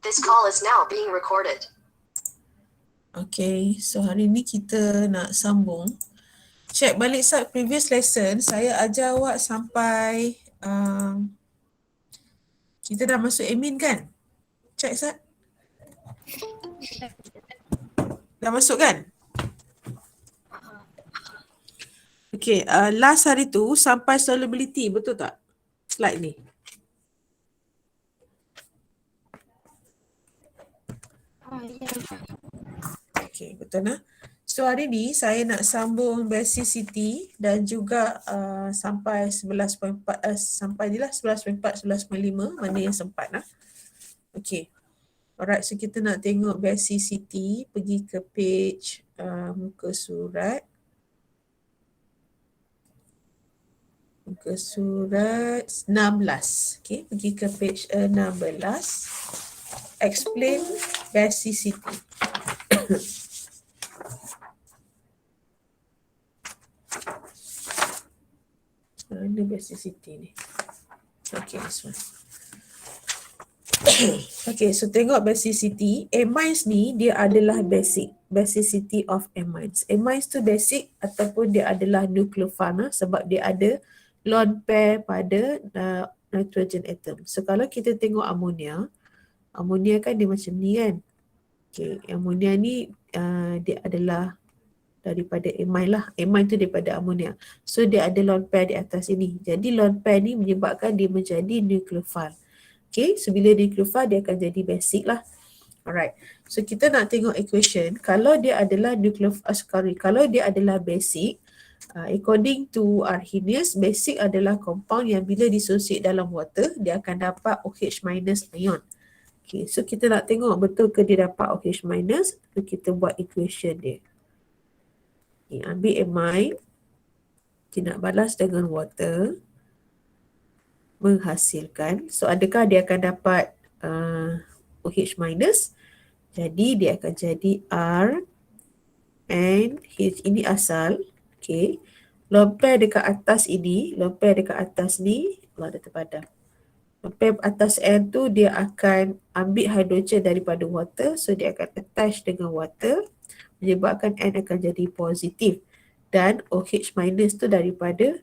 This call is now being recorded. Okay, so hari ni kita nak sambung. Check balik Sat, previous lesson saya ajar awak sampai kita dah masuk admin kan? Check Sat. Dah masuk kan? Okay, last hari tu sampai solubility, betul tak? Slide ni. Okay, betul nah. So hari ni saya nak sambung basicity dan juga sampai 11.4 sampai ni lah 11.4 11.5 mana yang sempat lah. Okay. Alright, so kita nak tengok basicity, pergi ke page muka surat. Muka surat 16. Okay, pergi ke page 16. Explain basicity. Mana basicity ni? Okay, this one. Okay, so tengok basicity. Amines ni dia adalah basic. Basicity of amines. Amines tu basic ataupun dia adalah nucleophile sebab dia ada lone pair pada nitrogen atom. So kalau kita tengok amonia, amonia kan dia macam ni kan. Okay, amonia ni dia adalah daripada amine lah. Amine tu daripada amonia. So dia ada lone pair di atas ini. Jadi lone pair ni menyebabkan dia menjadi nucleophile. Okay, so bila nucleophile dia akan jadi basic lah. Alright, so kita nak tengok equation. Kalau dia adalah kalau dia adalah basic, according to Arrhenius, basic adalah compound yang bila dissociate dalam water, dia akan dapat OH minus ion. Okay, so kita nak tengok betul ke dia dapat OH minus, so kita buat equation dia. Okay, ambil amine, kita nak balas dengan water, menghasilkan. So adakah dia akan dapat OH minus? Jadi dia akan jadi R and H. Ini asal. Okay. Lone pair dekat atas ini, lone pair dekat atas ni, Allah dah terpadam. Lone pair atas N tu dia akan ambil hidrogen daripada water. So dia akan attach dengan water, menyebabkan N akan jadi positif. Dan OH minus tu daripada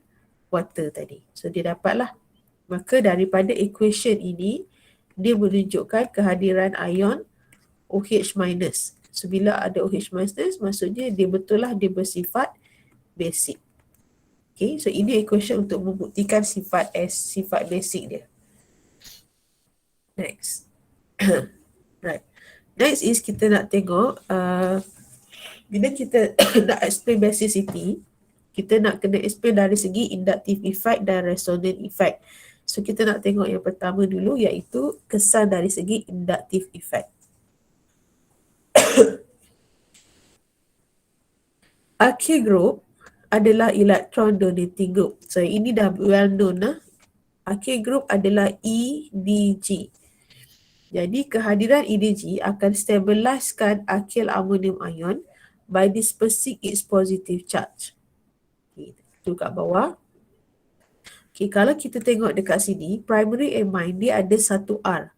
water tadi. So dia dapatlah. Maka daripada equation ini, dia menunjukkan kehadiran ion OH minus. So bila ada OH minus, maksudnya dia betul lah dia bersifat basic. Okay, so ini equation untuk membuktikan sifat basic dia. Next. Right. Next is kita nak tengok bila kita nak explain basicity, kita nak kena explain dari segi inductive effect dan resonant effect. So kita nak tengok yang pertama dulu iaitu kesan dari segi inductive effect. Alkyl group adalah electron donating group. So ini dah well known lah. Alkyl group adalah EDG. Jadi kehadiran EDG akan stabilisekan alkyl ammonium ion by dispersing its positive charge. Okay, tu kat bawah. Okay, kalau kita tengok dekat sini, primary amine dia ada 1 R.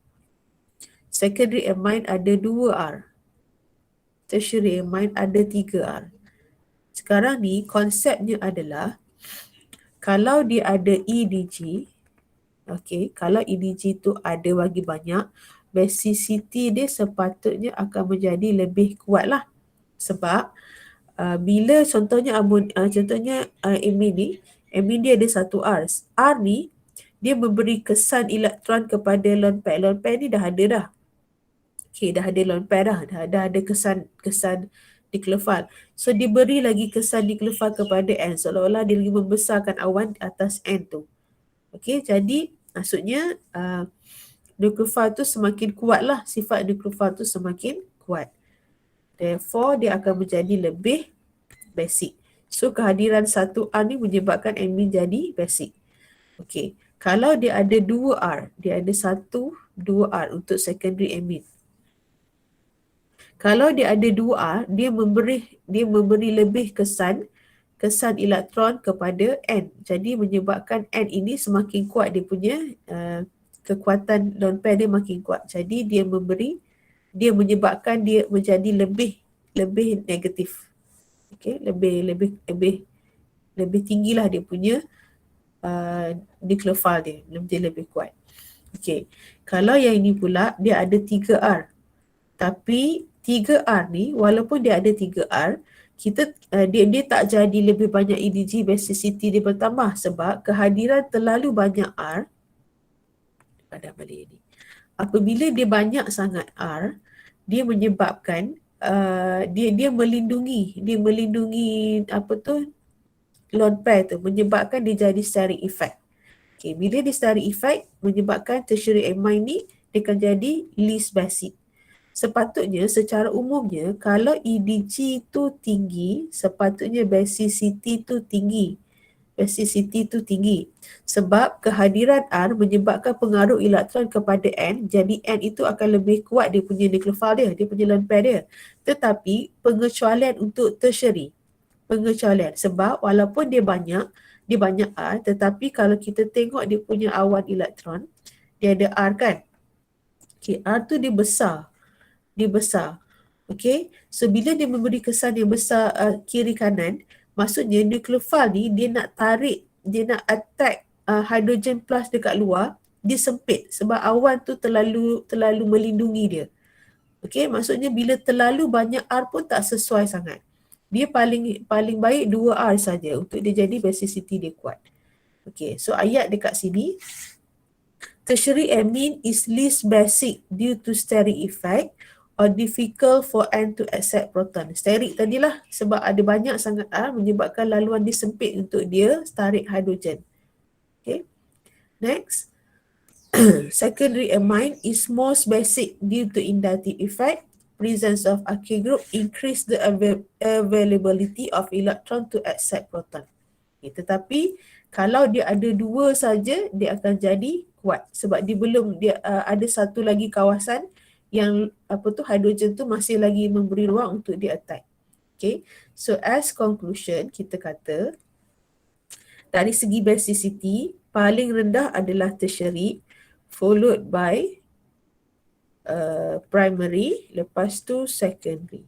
Secondary amine ada 2 R. Tertiary amine ada 3 R. Sekarang ni konsepnya adalah kalau dia ada EDG, okay, kalau EDG tu ada bagi banyak, basicity dia sepatutnya akan menjadi lebih kuat lah. Sebab bila contohnya amine dia ada 1 R. R ni dia memberi kesan elektron kepada lone pair. Lone pair ni dah ada dah. Okay, dah ada lone pair dah. Dah ada kesan nucleophile. So diberi lagi kesan nucleophile kepada N. Seolah-olah dia lagi membesarkan awan di atas N tu. Okay, jadi maksudnya nucleophile tu semakin kuat lah. Sifat nucleophile tu semakin kuat. Therefore, dia akan menjadi lebih basic. So kehadiran 1 R ni menyebabkan amine jadi basic. Okay, kalau dia ada 2 R, dia ada 1, 2 R untuk secondary amine. Kalau dia ada 2 R, dia memberi lebih kesan elektron kepada N. Jadi menyebabkan N ini semakin kuat dia punya kekuatan lone pair dia makin kuat. Jadi dia menyebabkan dia menjadi lebih negatif. Okey, lebih tinggilah dia punya nucleophile dia, dia lebih kuat. Okey. Kalau yang ini pula dia ada 3R. Tapi 3R ni walaupun dia ada 3R, dia tak jadi lebih banyak EDG, basicity dia bertambah sebab kehadiran terlalu banyak R pada balik ini. Apabila dia banyak sangat R, dia menyebabkan dia melindungi apa tu lone pair tu, menyebabkan dia jadi steric effect. Okay, bila dia steric effect menyebabkan tertiary amine ni dia akan jadi least basic. Sepatutnya secara umumnya kalau EDG tu tinggi, sepatutnya basicity tu tinggi. Basicity tu tinggi. Sebab kehadiran R menyebabkan pengaruh elektron kepada N, jadi N itu akan lebih kuat dia punya nucleophile dia punya lone pair dia. Tetapi pengecualian untuk tertiary, pengecualian sebab walaupun dia banyak R, tetapi kalau kita tengok dia punya awan elektron, dia ada R kan. Okay, R tu dia besar. Okay, so bila dia memberi kesan yang besar kiri kanan, maksudnya nucleophile ni dia nak attack hydrogen plus dekat luar, dia sempit sebab awan tu terlalu melindungi dia. Okay, maksudnya bila terlalu banyak R pun tak sesuai sangat. Dia paling baik 2R saja untuk dia jadi basicity dia kuat. Okay, so ayat dekat sini, tertiary amine is least basic due to steric effect or difficult for N to accept proton. Steric tadilah sebab ada banyak sangat R menyebabkan laluan dia sempit untuk dia tarik hidrogen. Okay, next. Secondary amine is most basic due to inductive effect. Presence of alkyl group increase the availability of electron to accept proton. Okay, tetapi kalau dia ada 2 saja, dia akan jadi kuat sebab dia ada satu lagi kawasan yang hidrogen tu masih lagi memberi ruang untuk dia attack. Okay, so as conclusion kita kata dari segi basicity paling rendah adalah tertiary, followed by primary, lepas tu secondary.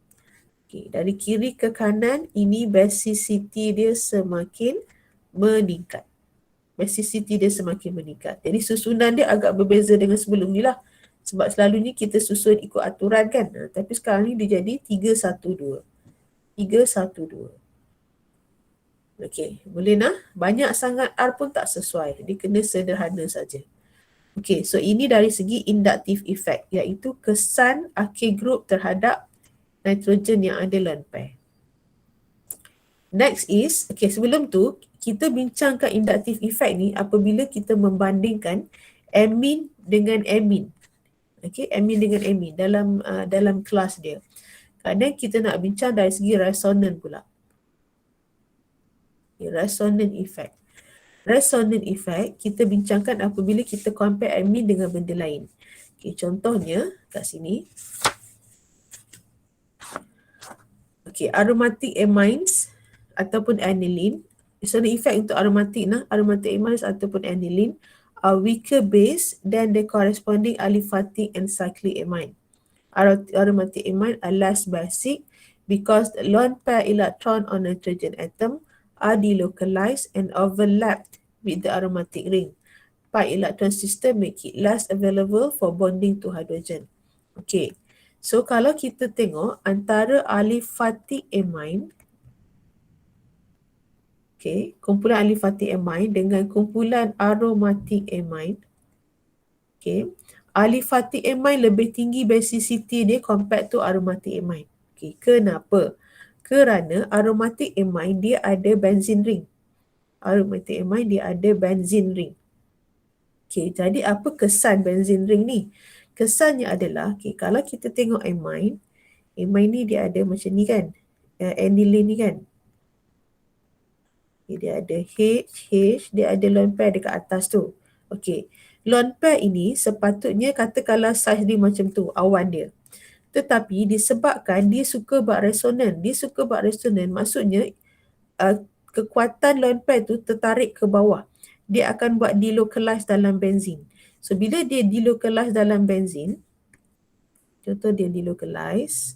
Okay, dari kiri ke kanan ini basicity dia semakin meningkat. Jadi susunan dia agak berbeza dengan sebelum ni lah. Sebab selalunya kita susun ikut aturan kan. Tapi sekarang ni dia jadi 3-1-2. 3-1-2. Okey, boleh nah? Banyak sangat R pun tak sesuai. Dia kena sederhana saja. Okey, so ini dari segi inductive effect, iaitu kesan alkyl group terhadap nitrogen yang ada lone pair. Next is, sebelum tu kita bincangkan inductive effect ni apabila kita membandingkan amine dengan amine. Amine dengan amine dalam kelas dia. Kadang kita nak bincang dari segi resonance pula. Resonance effect. Resonance effect kita bincangkan apabila kita compare amine dengan benda lain. Contohnya kat sini. Aromatic amines ataupun aniline. Resonance effect untuk aromatic amines ataupun aniline are weaker base than the corresponding aliphatic and cyclic amine. Aromatic amine are less basic because the lone pair electron on nitrogen atom are delocalized and overlapped with the aromatic ring. Pi electron system make it less available for bonding to hydrogen. Okay, so kalau kita tengok antara aliphatic amine, kumpulan aliphatic amine dengan kumpulan aromatic amine, aliphatic amine lebih tinggi basicity dia compared to aromatic amine. Kenapa? Kerana aromatic amine dia ada benzene ring. Jadi apa kesan benzene ring ni? Kesannya adalah, kalau kita tengok amine ni dia ada macam ni kan, aniline ni kan. Dia ada H, dia ada lone pair dekat atas tu. Lone pair ini sepatutnya katakanlah saiz dia macam tu, awan dia. Tetapi disebabkan dia suka buat resonan. Maksudnya kekuatan lone pair tu tertarik ke bawah. Dia akan buat delocalize dalam benzene. So bila dia delocalize dalam benzin, contoh dia delocalize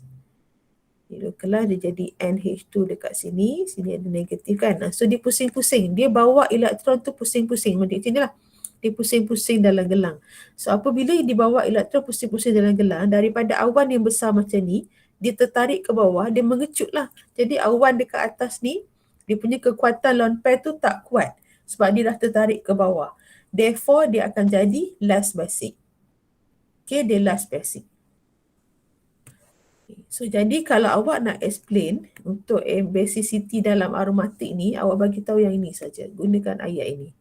dia jadi NH2 dekat sini ada negatif kan. So dia pusing-pusing, dia bawa elektron tu pusing-pusing, macam ni lah. Dia pusing-pusing dalam gelang. So apabila dibawa elektron pusing-pusing dalam gelang, daripada awan yang besar macam ni, dia tertarik ke bawah, dia mengecut lah. Jadi awan dekat atas ni, dia punya kekuatan lone pair tu tak kuat sebab dia dah tertarik ke bawah. Therefore, dia akan jadi less basic. Okay, dia less basic. So jadi kalau awak nak explain untuk basicity dalam aromatik ni, awak bagi tahu yang ini saja. Gunakan ayat ini.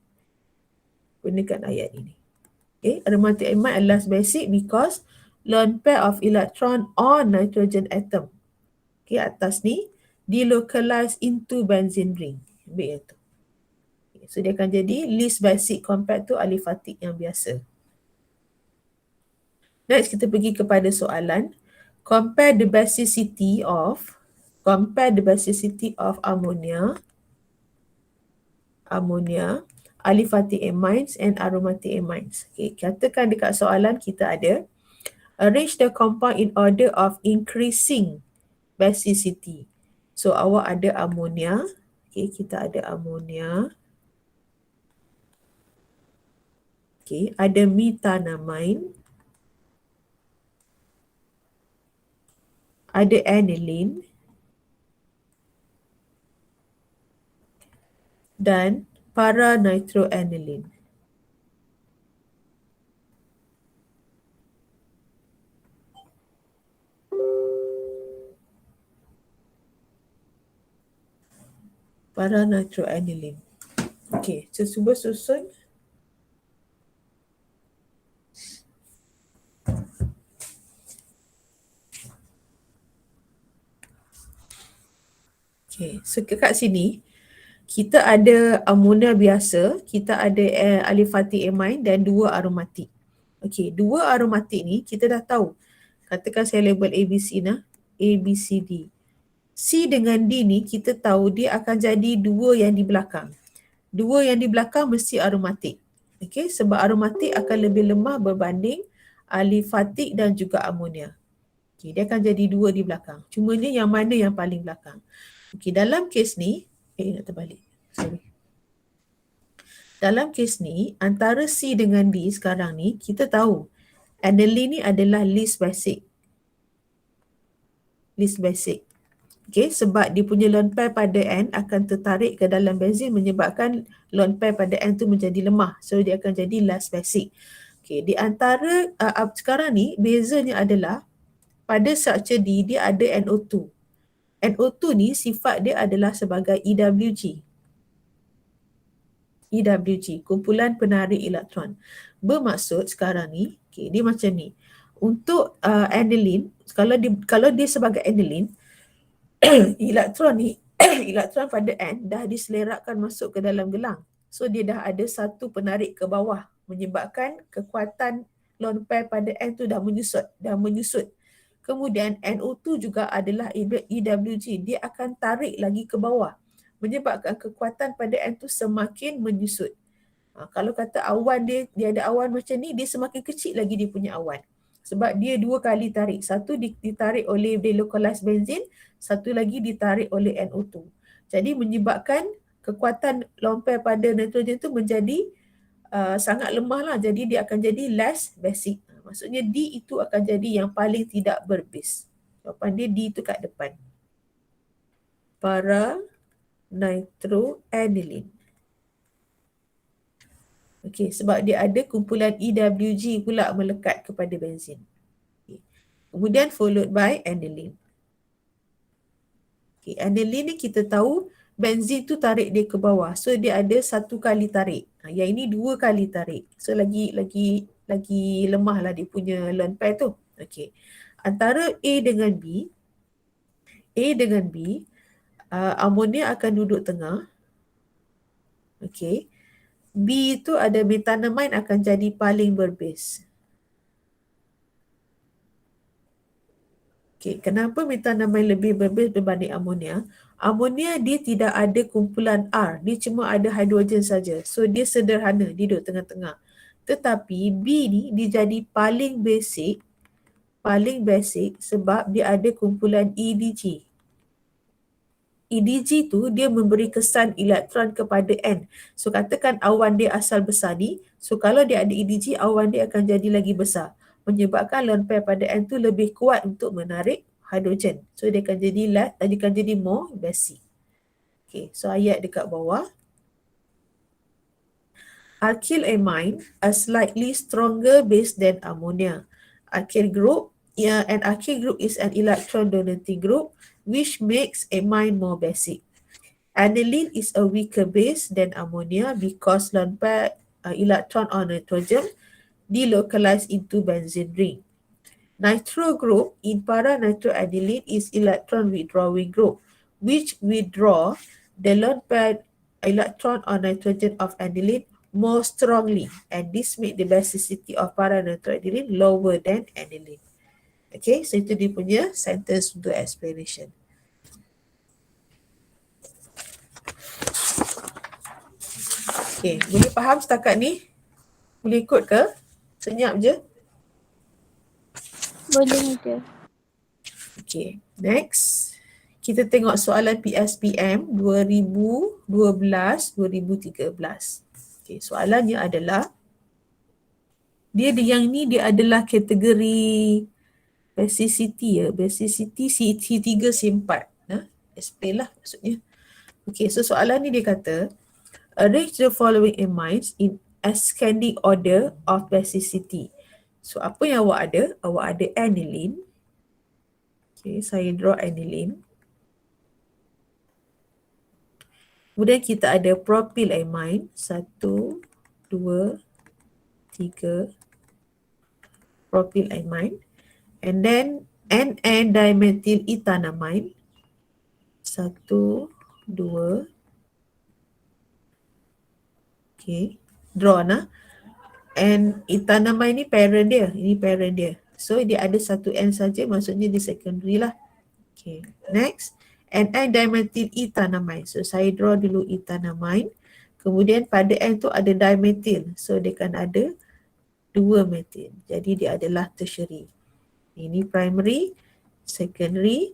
Okay, aromatic amide are less basic because lone pair of electron on nitrogen atom. Okay, atas ni delocalize into benzene ring. Ambil yang tu. Okay, so dia akan jadi least basic compared to aliphatic yang biasa. Next kita pergi kepada soalan. Compare the basicity of ammonia, aliphatic amines and aromatic amines. Okay, katakan dekat soalan kita ada arrange the compound in order of increasing basicity. So awak ada ammonia. Okay, kita ada ammonia. Okay, ada methanamine. Ada aniline dan para-nitroaniline. Para-nitroaniline. Okey, so cuba susun. Okey, so kat sini kita ada ammonia biasa, kita ada aliphatic amine dan 2 aromatik. Okey, 2 aromatik ni kita dah tahu. Katakan saya label ABC nah, A, B, C, D. C dengan D ni kita tahu dia akan jadi 2 yang di belakang. 2 yang di belakang mesti aromatik. Okey, sebab aromatik akan lebih lemah berbanding aliphatic dan juga ammonia. Okey, dia akan jadi 2 di belakang. Cumanya yang mana yang paling belakang? Okey, dalam kes ni, nak terbalik. Sorry. Dalam kes ni, antara C dengan D sekarang ni, kita tahu aniline ni adalah least basic. Okay, sebab dia punya lone pair pada N akan tertarik ke dalam benzin menyebabkan lone pair pada N tu menjadi lemah. So dia akan jadi less basic. Okay, di antara sekarang ni, bezanya adalah pada structure D, dia ada NO2. NO2 ni sifat dia adalah sebagai EWG, kumpulan penarik elektron. Bermaksud sekarang ni, okay, dia macam ni. Untuk aniline, kalau dia sebagai aniline, elektron pada N dah diselerakkan masuk ke dalam gelang. So dia dah ada satu penarik ke bawah menyebabkan kekuatan lone pair pada N tu dah menyusut. Kemudian NO2 juga adalah EWG, dia akan tarik lagi ke bawah menyebabkan kekuatan pada N tu semakin menyusut. Kalau kata awan dia ada awan macam ni, dia semakin kecil lagi dia punya awan. Sebab dia 2 kali tarik. Satu ditarik oleh delocalized benzene, satu lagi ditarik oleh NO2. Jadi menyebabkan kekuatan lone pair pada nitrogen tu menjadi sangat lemah lah. Jadi dia akan jadi less basic. Maksudnya D itu akan jadi yang paling tidak berbase. Jawapan dia D itu kat depan. Para nitroaniline. Okey, sebab dia ada kumpulan EWG pula melekat kepada benzin. Okay. Kemudian followed by aniline. Okay, aniline ni kita tahu benzin tu tarik dia ke bawah. So dia ada 1 kali tarik. Yang ini 2 kali tarik. So lagi lemah lah dia punya lone pair tu. Okey. Antara A dengan B, ammonia akan duduk tengah. Okey. B itu ada methanamine akan jadi paling berbase. Okey, kenapa methanamine lebih berbase berbanding ammonia? Ammonia dia tidak ada kumpulan R, dia cuma ada hidrogen saja. So dia sederhana, dia duduk tengah-tengah. Tetapi B ni dia jadi paling basic sebab dia ada kumpulan EDG. EDG tu dia memberi kesan elektron kepada N. So katakan awan dia asal besar ni, so kalau dia ada EDG, awan dia akan jadi lagi besar, menyebabkan lone pair pada N tu lebih kuat untuk menarik hidrogen. So dia akan jadi more basic. Okay, so ayat dekat bawah. Alkyl amine a slightly stronger base than ammonia. Alkyl group, an alkyl group is an electron donating group which makes amine more basic. Aniline is a weaker base than ammonia because lone pair electron on nitrogen delocalized into benzene ring. Nitro group in para-nitroaniline is electron withdrawing group, which withdraw the lone pair electron on nitrogen of aniline more strongly, and this make the basicity of para-nitroaniline lower than aniline. Okay, so itu dia punya sentence untuk explanation. Okay, boleh faham setakat ni? Boleh ikut ke? Senyap je. Boleh ke? Okay, next. Kita tengok soalan PSPM 2012-2013. Okay, soalannya adalah, dia adalah kategori basicity ya, basicity C3 C4. Explain lah maksudnya. Okay, so soalan ni dia kata, arrange the following amines in ascending order of basicity. So apa yang awak ada? Awak ada aniline. Okay, saya draw aniline. Kemudian kita ada propylamine. 1, 2, 3. Propylamine. And then N-dimethyl ethanamine. 1, 2. Okay, draw nah. And ethanamine ni parent dia. Ini parent dia. So dia ada satu N saja, maksudnya dia secondary lah. Okay, next. N-dimethyl ethanamine. So saya draw dulu ethanamine. Kemudian pada N tu ada dimethyl. So dia kan ada 2 methyl. Jadi dia adalah tertiary. Ini primary, secondary,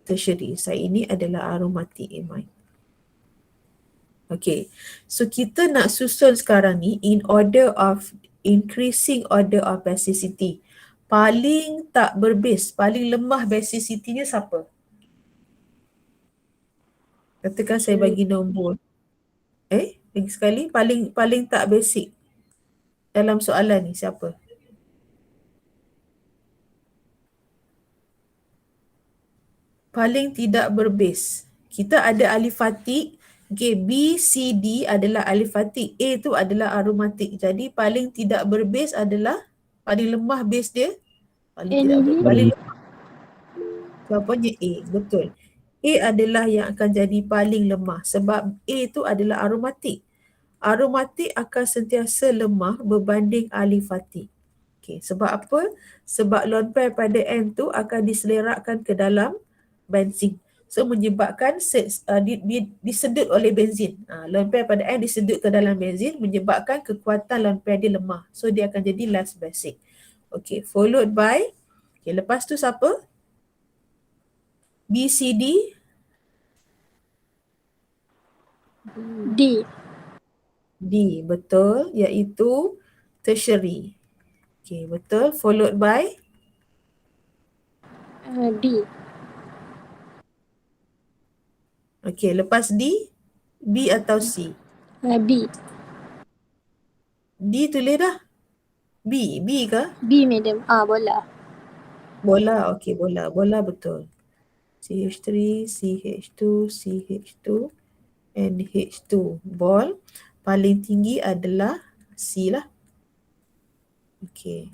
tertiary. Saya ini adalah aromatic amine. Okay, so kita nak susun sekarang ni increasing order of basicity. Paling tak berbase, paling lemah basicity-nya siapa? Katakan saya bagi nombor. Lagi sekali, paling tak basic dalam soalan ni siapa? Paling tidak berbase. Kita ada alifatik. Okay, B, C, D adalah alifatik. A tu adalah aromatik. Jadi paling tidak berbase adalah, paling lemah base dia. Paling lemah. Jawapannya A, betul. A adalah yang akan jadi paling lemah sebab A tu adalah aromatik. Aromatik akan sentiasa lemah berbanding alifatik. Okay, sebab apa? Sebab lone pair pada N tu akan diselerakkan ke dalam benzin. So menyebabkan disedut oleh benzin. Lone pair pada N disedut ke dalam benzin menyebabkan kekuatan lone pair dia lemah. So dia akan jadi less basic. Okay, followed by, okay, lepas tu siapa? B, C, D? D. D, betul, iaitu tertiary. Okay, betul. Followed by? D. Okay, lepas D, B atau C? B. D tulis dah. B ke? B, madam. Bola. Bola, okay, bola. Bola betul. CH3, CH2, CH2, and H2. Ball. Paling tinggi adalah C lah. Okay.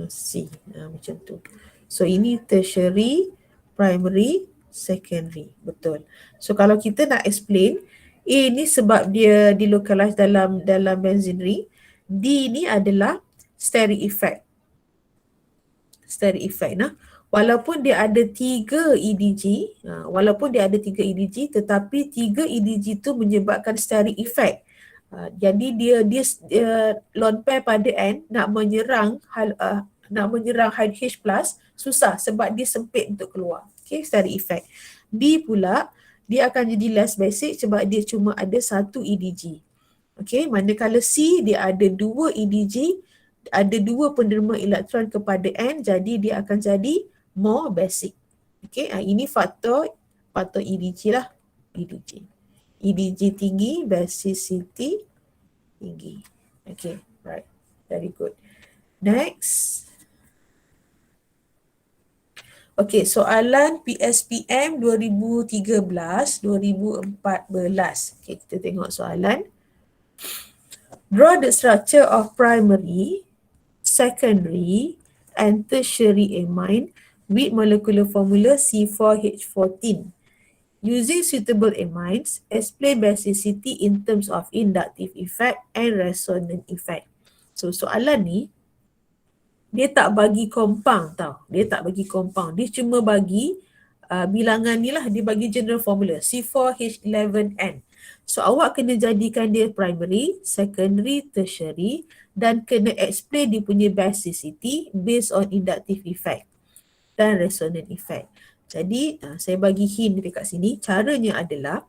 C. Macam tu. So ini tertiary, primary, secondary. Betul. So kalau kita nak explain, A ni sebab dia dilocalize dalam benzene ring. D ni adalah steric effect. Steric effect nah. Walaupun dia ada 3 EDG, tetapi 3 EDG tu menyebabkan steric effect. Jadi dia lone pair pada N nak menyerang H plus susah sebab dia sempit untuk keluar. Okay, secara efek. B pula dia akan jadi less basic sebab dia cuma ada satu EDG. Okay, manakala C dia ada dua EDG, ada dua penerima elektron kepada N, jadi dia akan jadi more basic. Okay, ini faktor EDG lah. EDG tinggi, basicity tinggi. Okay, right. Very good. Next. Okay, soalan PSPM 2013-2014. Okay, kita tengok soalan. Draw the structure of primary, secondary and tertiary amine with molecular formula C4H14. Using suitable amines, explain basicity in terms of inductive effect and resonant effect. So soalan ni, dia tak bagi compound tau. Dia tak bagi compound. Dia cuma bagi bilangan ni lah. Dia bagi general formula C4H11N. So awak kena jadikan dia primary, secondary, tertiary dan kena explain dia punya basicity based on inductive effect dan resonant effect. Jadi saya bagi hint dekat sini. Caranya adalah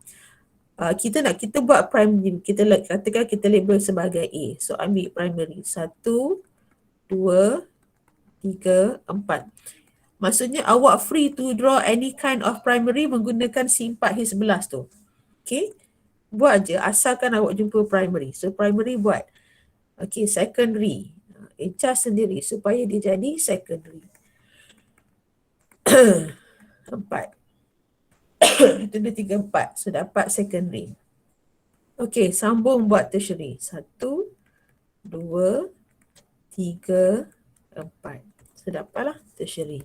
kita buat primary, kita katakan kita label sebagai A. So ambil primary 1, 2, 3, 4. Maksudnya awak free to draw any kind of primary menggunakan C4H11 tu. Okay. Buat je asalkan awak jumpa primary. So primary buat. Okay, secondary. Adjust sendiri supaya dia jadi secondary. 4. Itu dia 3, 4. So dapat secondary. Okay, sambung buat tertiary. 1, 2, 3, 4. So dapatlah tertiary.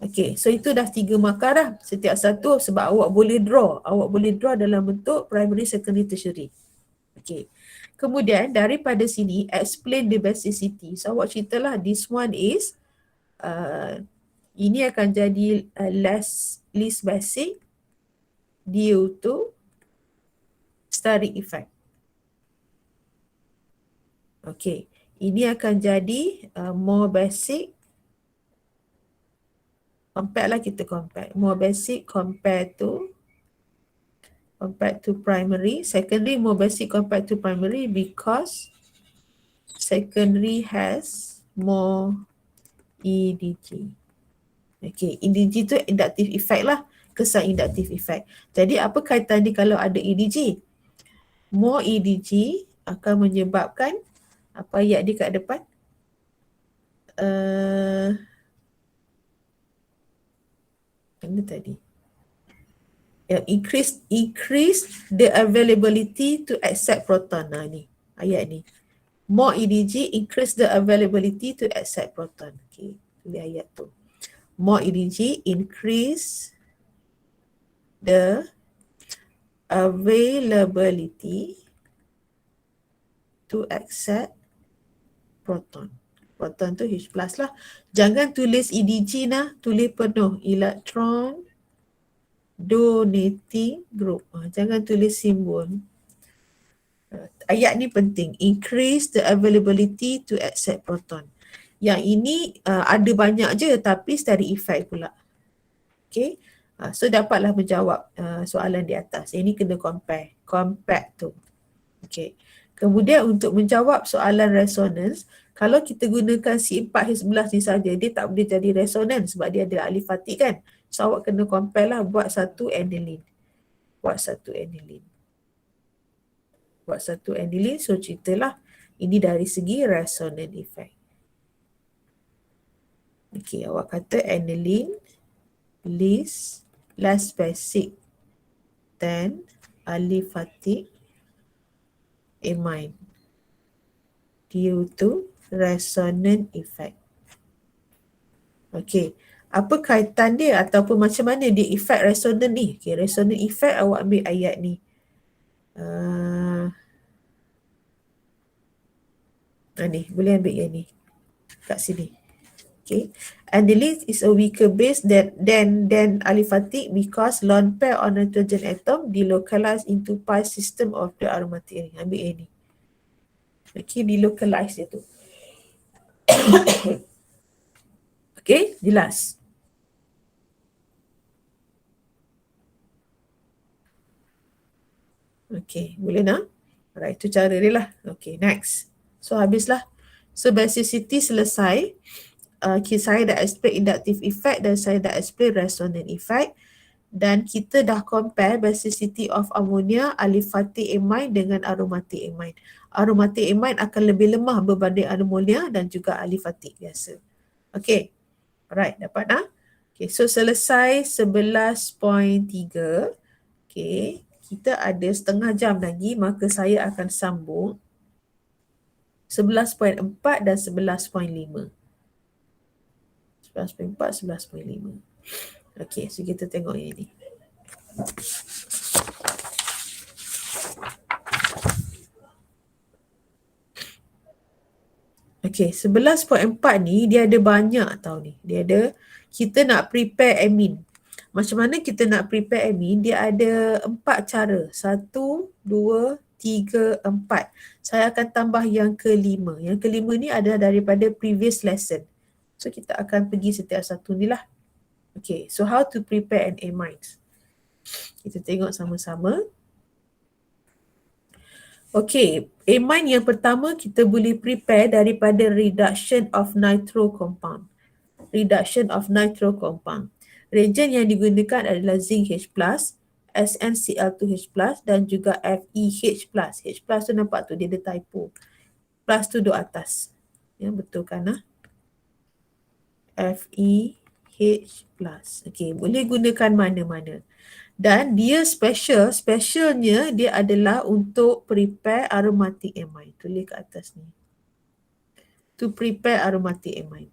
Okay, so itu dah 3 markah dah. Setiap satu sebab awak boleh draw. Awak boleh draw dalam bentuk primary, secondary, tertiary. Okay. Kemudian daripada sini explain the basicity. So awak ceritalah this one is ini akan jadi least basic due to steric effect. Okay. Ini akan jadi more basic. Compare lah, kita compare. More basic compared to primary. Secondary more basic compared to primary because secondary has more EDG. Okay, EDG tu inductive effect lah. Kesan inductive effect. Jadi apa kaitan dia kalau ada EDG? More EDG akan menyebabkan apa ayat dia kat depan? Mana tadi? Increase the availability to accept proton. Nah ni, ayat ni. More EDG increase the availability to accept proton. Okay, tulis ayat tu. More EDG increase the availability to accept proton. Proton tu H plus lah. Jangan tulis EDG nah, tulis penuh electron donating group. Jangan tulis simbol. Ayat ni penting. Increase the availability to accept proton. Yang ini ada banyak je tapi steric effect pula. Okay. So dapatlah menjawab soalan di atas. Ini kena compare. Compact tu. Okay. Kemudian untuk menjawab soalan resonance, kalau kita gunakan C4H11 ni saja, dia tak boleh jadi resonance sebab dia ada alifatik kan. So awak kena compare lah, buat satu aniline. So ceritalah ini dari segi resonant effect. Okay, awak kata aniline less basic than aliphatic amine due to resonant effect. Okay, apa kaitan dia ataupun macam mana dia effect resonant ni? Okay, resonant effect awak ambil ayat ni. Ni, boleh ambil yang ni kat sini. Okay. Aniline is a weaker base than aliphatic because lone pair of nitrogen atom delocalized into pi system of the aromatic ring. Ambil A ni. Okay, delocalize dia tu. Okay, jelas. Okay, boleh nak? Alright, itu cara dia lah. Okay, next. So, habislah. So, basicity selesai. Saya dah explain inductive effect dan saya dah explain resonant effect. Dan kita dah compare basicity of ammonia, aliphatic amine dengan aromatic amine. Aromatic amine akan lebih lemah berbanding ammonia dan juga aliphatic biasa. Okay, alright, dapat tak? Okay, so selesai 11.3. Okay, kita ada setengah jam lagi, maka saya akan sambung 11.4 dan 11.5. 11.4, 11.5. Okay, so kita tengok yang ini. Okay, 11.4 ni dia ada banyak tau ni. Dia ada, kita nak prepare amine. Macam mana kita nak prepare amine? Dia ada 4 cara. 1, 2, 3, 4. Saya akan tambah yang kelima. Yang kelima ni adalah daripada previous lesson. So kita akan pergi setiap satu ni lah. Okay, so how to prepare an amine? Kita tengok sama-sama. Okay, amine yang pertama kita boleh prepare daripada reduction of nitro compound. Reduction of nitro compound. Reagent yang digunakan adalah zinc H+, SnCl2H+, dan juga FeH+. H+ tu nampak tu dia ada typo. Plus tu duduk atas. Ya, betul kan? FeH+. Okay, boleh gunakan mana-mana. Dan dia specialnya dia adalah untuk prepare aromatic amine. Tulis kat atas ni. To prepare aromatic amine.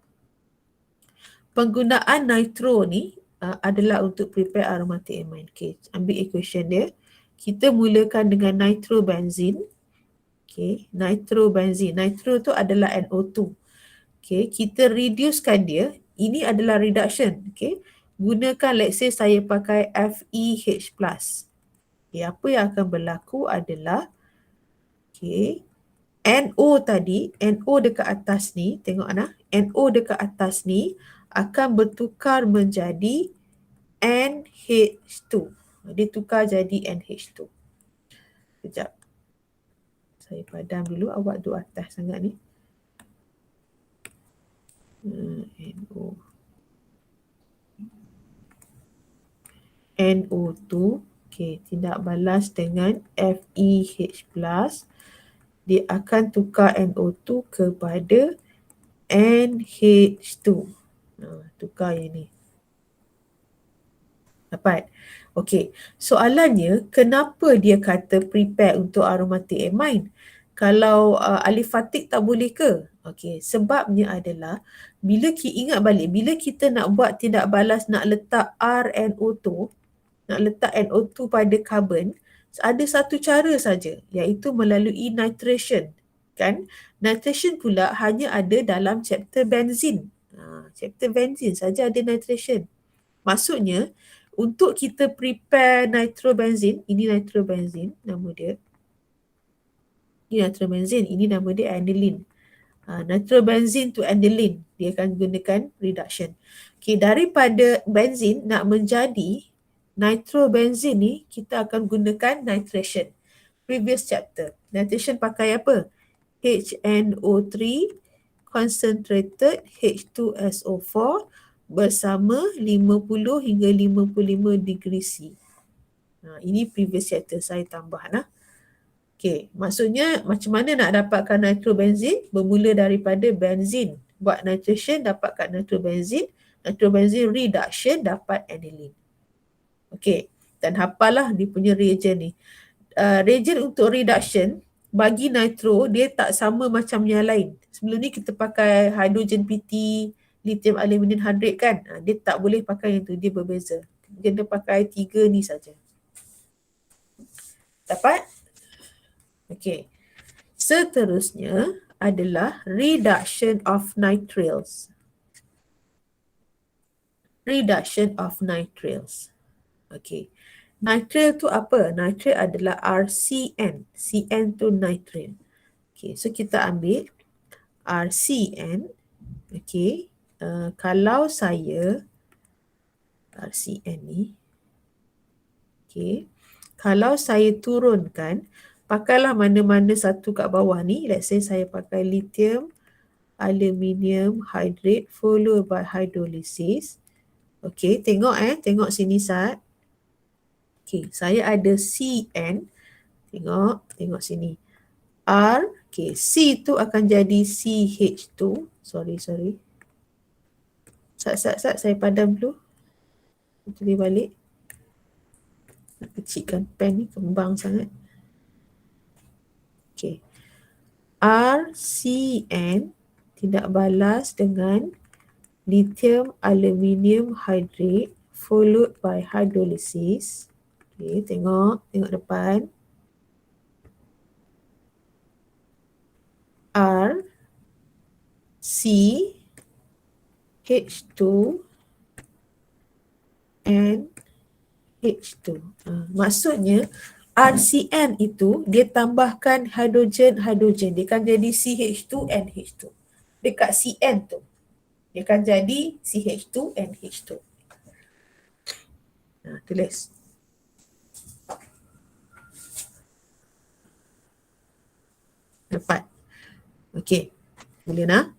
Penggunaan nitro ni adalah untuk prepare aromatic amine. Okay, ambil equation dia. Kita mulakan dengan nitrobenzene. Okay, nitrobenzene. Nitro tu adalah NO2. Okay, kita reducekan dia. Ini adalah reduction. Okay, gunakan, let's say saya pakai FeH+. Okay, apa yang akan berlaku adalah, okay, NO tadi, NO dekat atas ni, tengok Ana, NO dekat atas ni akan bertukar menjadi NH2. Dia tukar jadi NH2. Sekejap. Saya padam dulu, awak duduk atas sangat ni. NO. NO2. Okay, tindak balas dengan FeH+. Dia akan tukar NO2 kepada NH2. Tukar yang ni. Dapat? Okey. Soalannya, kenapa dia kata prepare untuk aromatic amine? Kalau aliphatic tak boleh ke? Okey, sebabnya adalah bila ingat balik, bila kita nak buat tindak balas nak letak RNO2, nak letak NO2 pada karbon, ada satu cara saja, iaitu melalui nitration. Kan? Nitration pula hanya ada dalam chapter benzene. Chapter benzene saja ada nitration. Maksudnya, untuk kita prepare nitrobenzene, ini nitrobenzene nama dia. Ini nitrobenzene, ini nama dia aniline. Nitrobenzene to aniline, dia akan gunakan reduction. Okay, daripada benzene nak menjadi nitrobenzene ni, kita akan gunakan nitration. Previous chapter. Nitration pakai apa? HNO3 concentrated H2SO4 bersama 50 hingga 55 degree C. Ini previous chapter saya tambah nah. Okey, maksudnya macam mana nak dapatkan nitrobenzene? Bermula daripada benzene. Buat nitration dapatkan nitrobenzene. Nitrobenzene reduction dapat aniline. Okey, dan hafalah dia punya reagent ni. Reagent untuk reduction bagi nitro dia tak sama macam yang lain. Sebelum ni kita pakai hydrogen PT, lithium aluminium hydrate kan. Dia tak boleh pakai yang tu, dia berbeza. Kena pakai 3 ni saja. Dapat? Okey. Seterusnya adalah reduction of nitriles. reduction of nitriles. Okay. Nitrile tu apa? Nitrile adalah RCN. CN tu nitrile. Okay, so kita ambil RCN. Okay. Kalau saya RCN ni, okay, kalau saya turunkan, pakailah mana-mana satu kat bawah ni. Let's say saya pakai lithium, aluminium hydrate followed by hydrolysis. Okay, tengok sini Sat. Okay, saya ada CN. Tengok sini. R, okay, C tu akan jadi CH2. Sorry. Sat, saya padam dulu. Tulis balik. Nak kecilkan pen ni, kembang sangat. Okay. RCN tidak balas dengan lithium aluminium hydrate followed by hydrolysis. Okay, tengok depan. R C H2 and H2. Maksudnya RCN itu dia tambahkan hidrogen. Dia akan jadi CH2 and H2. Dekat CN tu dia akan jadi CH2 and H2. Tulis. Dapat. Okay. Boleh nak?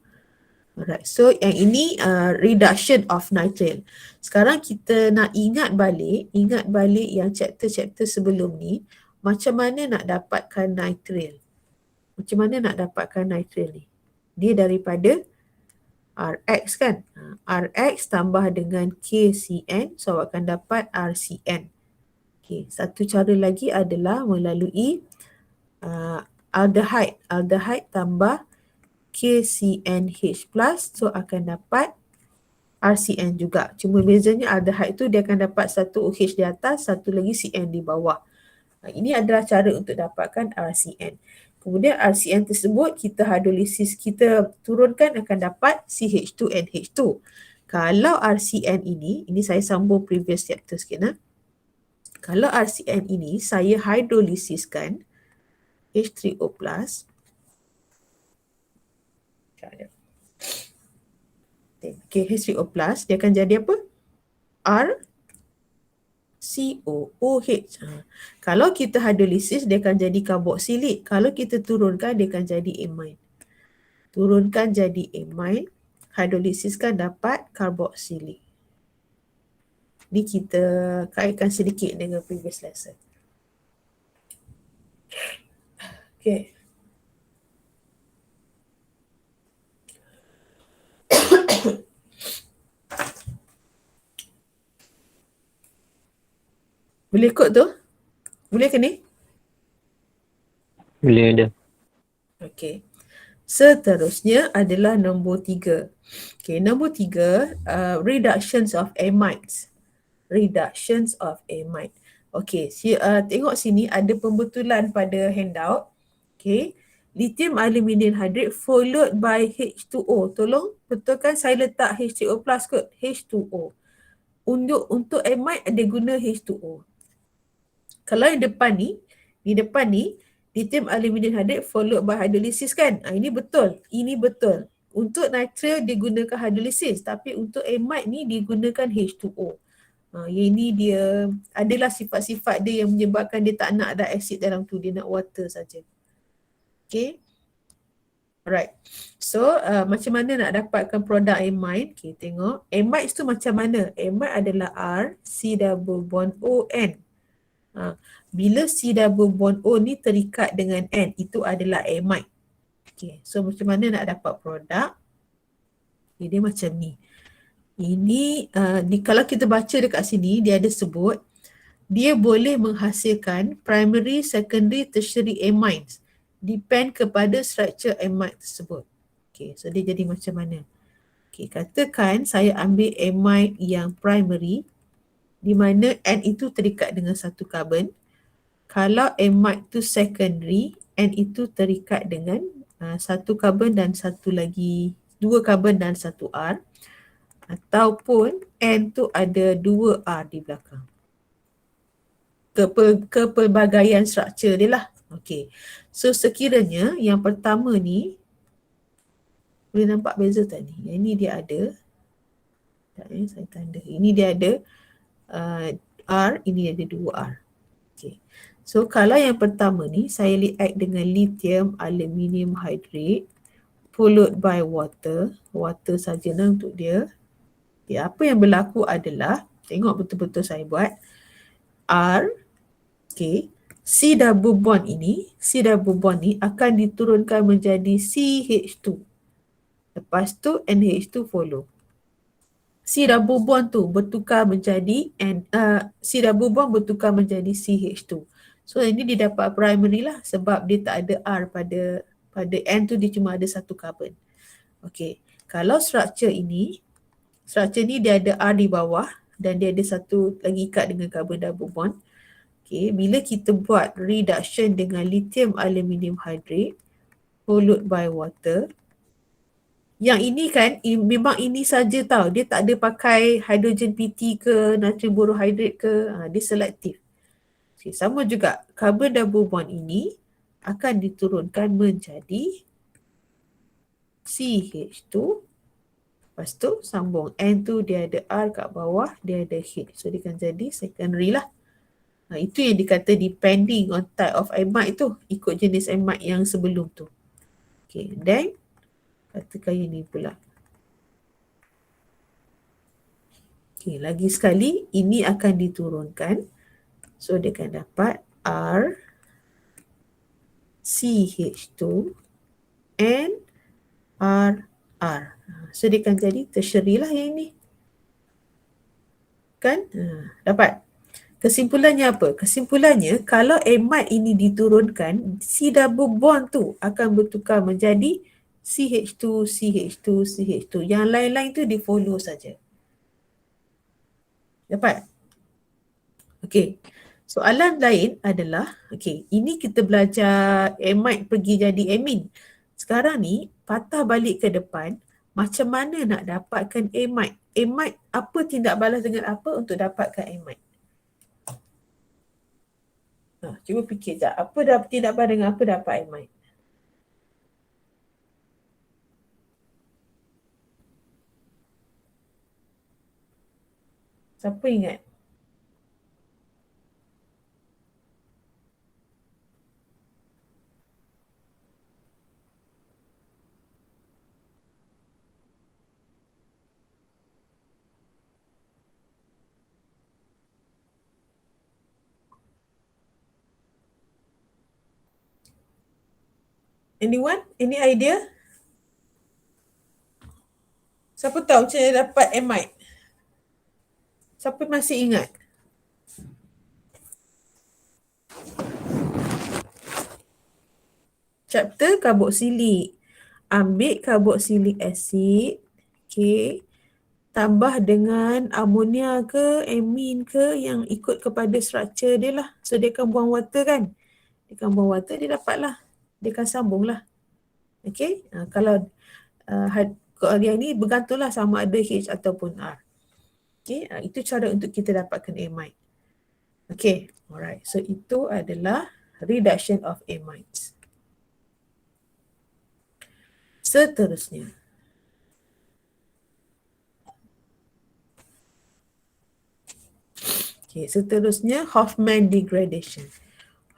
Alright. So yang ini reduction of nitrile. Sekarang kita nak ingat balik yang chapter-chapter sebelum ni, macam mana nak dapatkan nitrile. Macam mana nak dapatkan nitrile ni? Dia daripada Rx kan? Rx tambah dengan KCN, so akan dapat RCN. Okay, satu cara lagi adalah melalui aldehyde. Aldehyde tambah KCNH+, so akan dapat RCN juga. Cuma bezanya aldehyde tu dia akan dapat satu OH di atas, satu lagi CN di bawah. Ini adalah cara untuk dapatkan RCN. Kemudian RCN tersebut kita hidrolisis, kita turunkan akan dapat CH2 and H2. Kalau RCN ini saya sambung previous chapter sikit. Kalau RCN ini saya hidrolisiskan H3O+, okay, H3O+, dia akan jadi apa? RCOOH. Kalau kita hidrolisis, dia akan jadi karboksilik. Kalau kita turunkan, dia akan jadi amine. Turunkan jadi amine, hidrolisiskan dapat karboksilik. Ni kita kaitkan sedikit dengan previous lesson. Okay. Boleh ikut tu? Boleh ke ni? Boleh ada. Okey. Seterusnya adalah nombor 3. Okey, nombor 3, reductions of amides. Reductions of amide. Okey, tengok sini ada pembetulan pada handout. Okey. Lithium aluminium hydrate followed by H2O. Tolong betulkan saya letak H3O+ kot. H2O. Untuk amide dia guna H2O. Kalau yang depan ni, di depan ni, lithium aluminium hydrate followed by hydrolysis kan? Ini betul. Untuk nitrile digunakan hydrolysis, tapi untuk amide ni digunakan H2O. Yang ini dia adalah sifat-sifat dia yang menyebabkan dia tak nak ada acid dalam tu, dia nak water saja. Okay. Alright. So, macam mana nak dapatkan produk amide? Okay, tengok. Amide tu macam mana? Amide adalah R, C double bond O, N. Bila C double bond O ni terikat dengan N, itu adalah amide. Okay, so macam mana nak dapat produk? Okay, dia macam ni. Ini kalau kita baca dekat sini, dia ada sebut dia boleh menghasilkan primary, secondary, tertiary amides. Depend kepada structure amide tersebut. Okay, so dia jadi macam mana? Okay, katakan saya ambil amide yang primary, di mana N itu terikat dengan satu karbon. Kalau amide tu secondary, N itu terikat dengan satu karbon dan satu lagi, dua karbon dan satu R. ataupun N tu ada 2 R di belakang. Kepelbagaian struktur dia lah. Okey. So sekiranya yang pertama ni, boleh nampak beza tak ni? Yang ni dia ada, saya tanda. Ini dia ada R, ini ada 2 R. Okay. So kalau yang pertama ni, saya react dengan lithium aluminium hydrate followed by water. Water sajalah untuk dia. Okay, apa yang berlaku adalah, tengok betul-betul saya buat. R, okay, C double bond ni akan diturunkan menjadi CH2. Lepas tu NH2 follow. C double bond tu bertukar menjadi C double bond bertukar menjadi CH2. So ini dia dapat primary lah sebab dia tak ada R pada N tu, dia cuma ada satu carbon. Okey, kalau struktur ni dia ada R di bawah dan dia ada satu lagi ikat dengan carbon double bond. Okey, bila kita buat reduction dengan lithium aluminium hydrate followed by water, yang ini kan memang ini saja tau, dia tak ada pakai hydrogen PT ke natrium borohydrate ke, dia selektif. Okay, sama juga carbon double bond ini akan diturunkan menjadi CH2. Lepas tu sambung N tu dia ada R kat bawah, dia ada H. So dia akan jadi secondary lah. Itu yang dikata depending on type of amide tu, ikut jenis amide yang sebelum tu. Okay, then katakan yang ni pula. Okay, lagi sekali ini akan diturunkan. So dia akan dapat R CH2 and R. So dia akan jadi tertiary lah yang ni. Kan? Dapat. Kesimpulannya apa? Kesimpulannya kalau amide ini diturunkan, C double bond tu akan bertukar menjadi CH2, CH2, CH2. Yang lain-lain tu di follow saja. Dapat? Okey. Soalan lain adalah, okey, ini kita belajar amide pergi jadi amine. Sekarang ni patah balik ke depan, macam mana nak dapatkan amide? Amide, apa tindak balas dengan apa untuk dapatkan amide? Cuba fikir sekejap. Apa tindak balas dengan apa dapat amide? Siapa ingat? Anyone? Any idea? Siapa tahu macam mana dapat amide? Siapa masih ingat? Chapter karboksilik. Ambil karboksilik acid, okay, tambah dengan amonia ke, amine ke yang ikut kepada struktur dia lah. So dia akan buang water kan? Dia akan buang water, dia dapat lah. Dia akan sambung lah. Okay, kalau yang ni bergantunglah sama ada H ataupun R. Okay, itu cara untuk kita dapatkan amide. Okay, alright. So itu adalah reduction of amides. Seterusnya. Okay, seterusnya Hofmann degradation.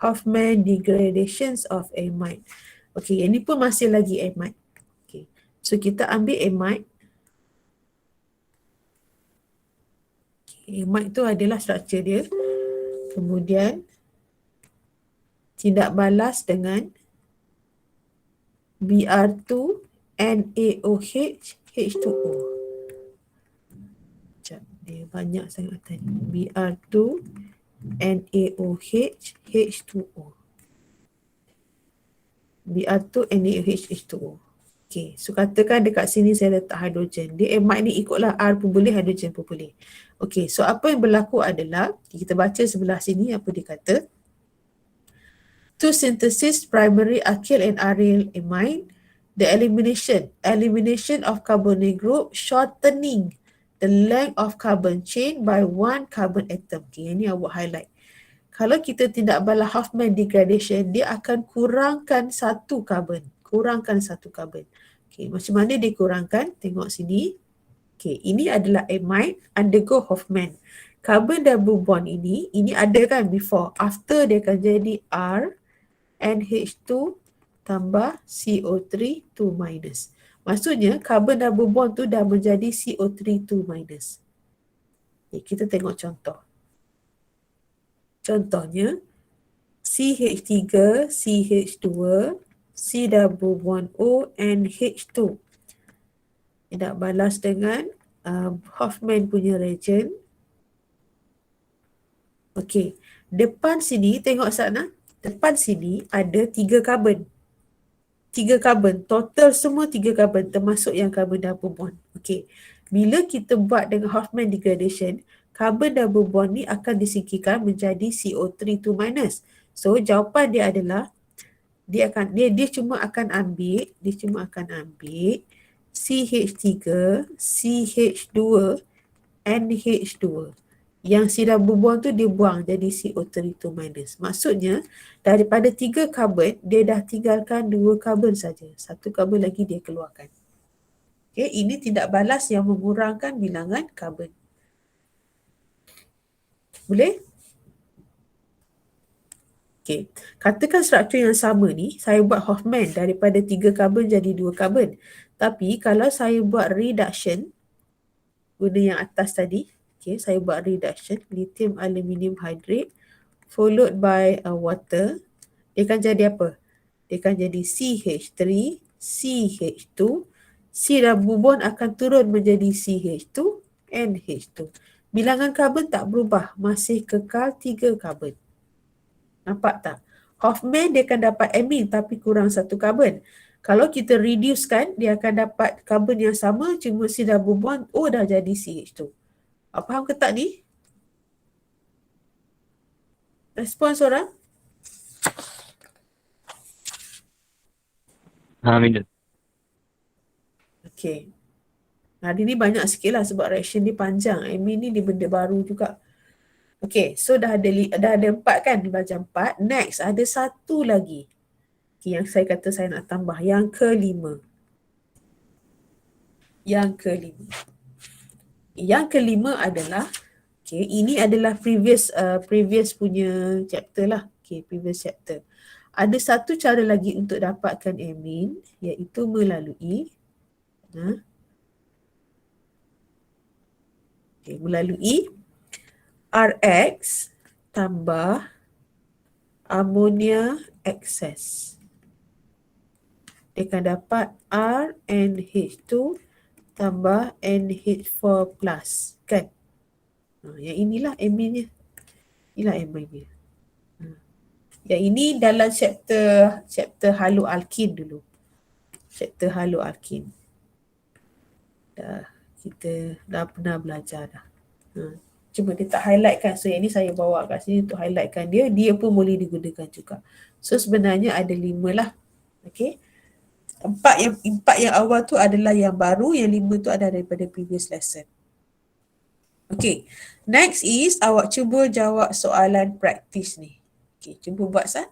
Hofmann degradations of amide. Okay, yang ni pun masih lagi amide. Okay, so kita ambil amide. Okay, amide tu adalah struktur dia. Kemudian tindak balas dengan Br2 NaOH H2O. Dia banyak sangat tadi. Br2 NaOH H2O. Br2 NaOH H2O. Okay, so katakan dekat sini saya letak hidrogen. Dia amide ni ikutlah R pun boleh, hidrogen pun boleh. Okay, so apa yang berlaku adalah, kita baca sebelah sini apa dia kata. To synthesis primary alkyl and aryl amine, the elimination of carbonyl group shortening the length of carbon chain by one carbon atom. Okay, ini awak highlight. Kalau kita tindak bala Huffman degradation, dia akan kurangkan satu carbon. Okay, macam mana dia kurangkan? Tengok sini. Okay, ini adalah amide undergo Huffman. Carbon double bond ini ada kan before. After dia akan jadi R, NH2 tambah CO3 2 minus. Maksudnya carbon double bond tu dah menjadi CO3 2 minus. Okay, kita tengok contoh. Contohnya CH3, CH2, C double bond O, NH2. Dia nak balas dengan Hoffman punya reagent. Okey, depan sini tengok sana. Depan sini ada 3 karbon. 3 karbon, total semua 3 karbon termasuk yang carbon double bond. Okey. Bila kita buat dengan Hoffman degradation, carbon double bond ni akan disingkirkan menjadi CO3 2 minus. So jawapan dia adalah dia cuma akan ambil CH3, CH2, NH2. Yang C double bond tu dia buang jadi CO3 2 minus. Maksudnya daripada 3 karbon dia dah tinggalkan 2 karbon saja. 1 karbon lagi dia keluarkan. Okay, ini tindak balas yang mengurangkan bilangan karbon. Boleh? Okay, katakan struktur yang sama ni saya buat Hoffman daripada 3 karbon jadi 2 karbon. Tapi kalau saya buat reduction guna yang atas tadi, okay, saya buat reduction lithium aluminium hydrate followed by water, dia akan jadi apa? Dia akan jadi CH3, CH2, C double bond akan turun menjadi CH2, NH2. Bilangan karbon tak berubah, masih kekal 3 karbon. Nampak tak? Hoffman dia akan dapat amine tapi kurang 1 karbon. Kalau kita reducekan, dia akan dapat karbon yang sama, cuma C double bond O dah jadi CH2. Faham ke tak ni? Respons orang? Amin. Okay. Hari ni banyak sikit lah sebab reaction dia panjang. Amine ni dia benda baru juga. Okay, so dah ada 4 kan? Baca 4. Next, ada satu lagi. Okay, yang saya kata saya nak tambah. Yang kelima. Yang kelima adalah, okay, ini adalah previous punya chapter lah. Okay, previous chapter. Ada satu cara lagi untuk dapatkan amine, iaitu melalui melalui RX tambah ammonia excess. Dia akan dapat RNH2 tambah NH4 plus, kan? Yang inilah amine-nya. Inilah amine-nya. Yang ini dalam chapter haloalkin dulu. Chapter haloalkin. Kita dah pernah belajar dah. Cuma dia tak highlight kan. So yang ni saya bawa kat sini untuk highlightkan dia. Dia pun boleh digunakan juga. So sebenarnya ada 5 lah. Okay. 4 yang awal tu adalah yang baru. Yang 5 tu ada daripada previous lesson. Okay. Next is awak cuba jawab soalan praktis ni. Okay. Cuba buat San.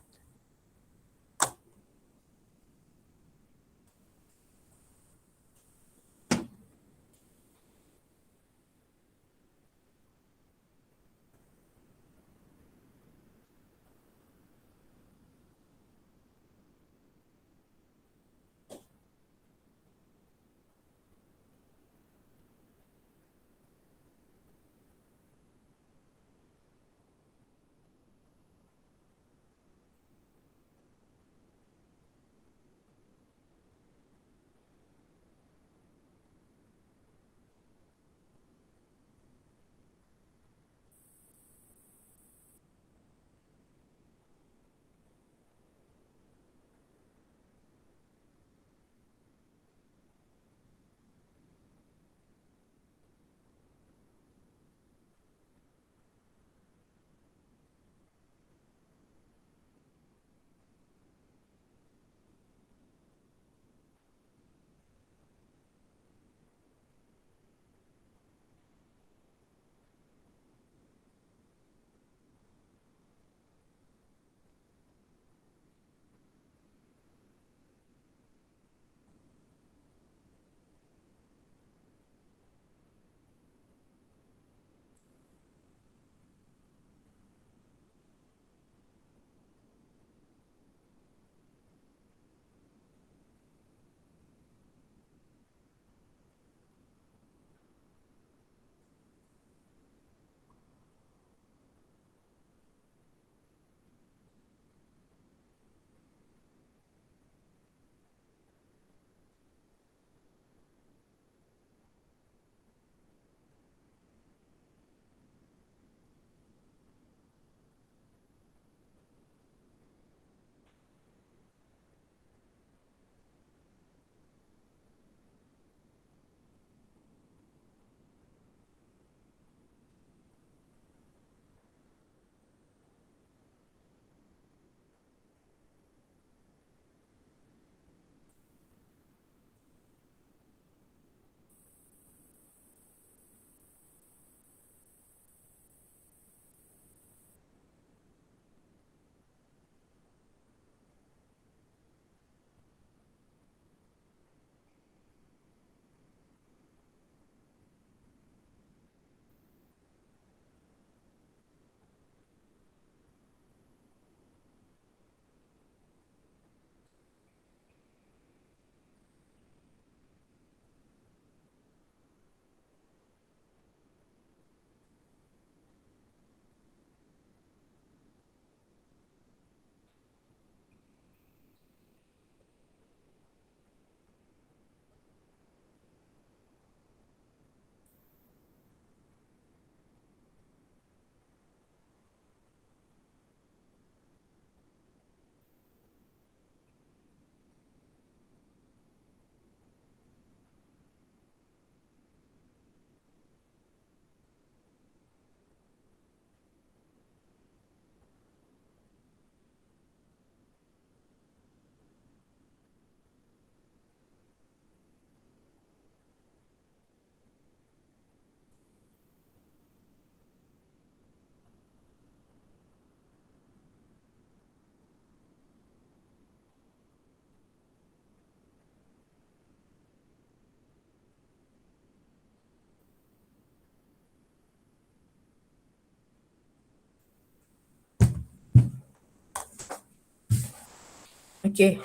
Okay.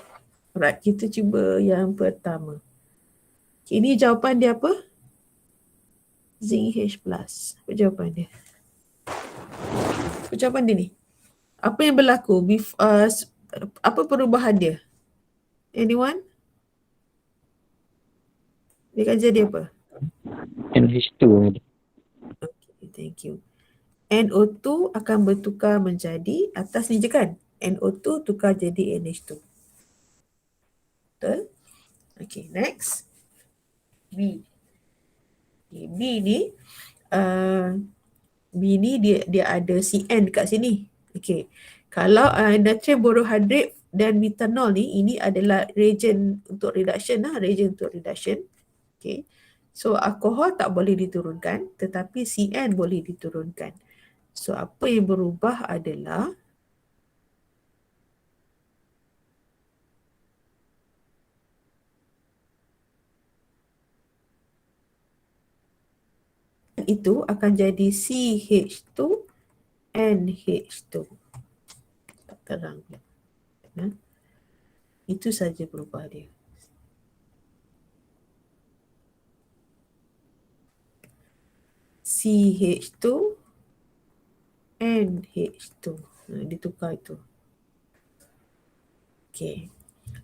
Alright, kita cuba yang pertama. Okay, ini jawapan dia apa? Zinc H+. Apa jawapan dia? Apa jawapan dia ni? Apa yang berlaku? Apa perubahan dia? Anyone? Dia akan jadi apa? NH2. Okay, thank you. NO2 akan bertukar menjadi, atas ni je kan? NO2 tukar jadi NH2. Betul? Okay, next. B. Okay, B ni dia ada CN dekat sini. Okay. Kalau natrium borohydride dan metanol ni, ini adalah reagent untuk reduction reagent untuk reduction. Okay. So alkohol tak boleh diturunkan, tetapi CN boleh diturunkan. So apa yang berubah adalah itu akan jadi CH2 NH2. Tak terang. Itu saja berubah dia. CH2 NH2. Ditukar itu. Okay.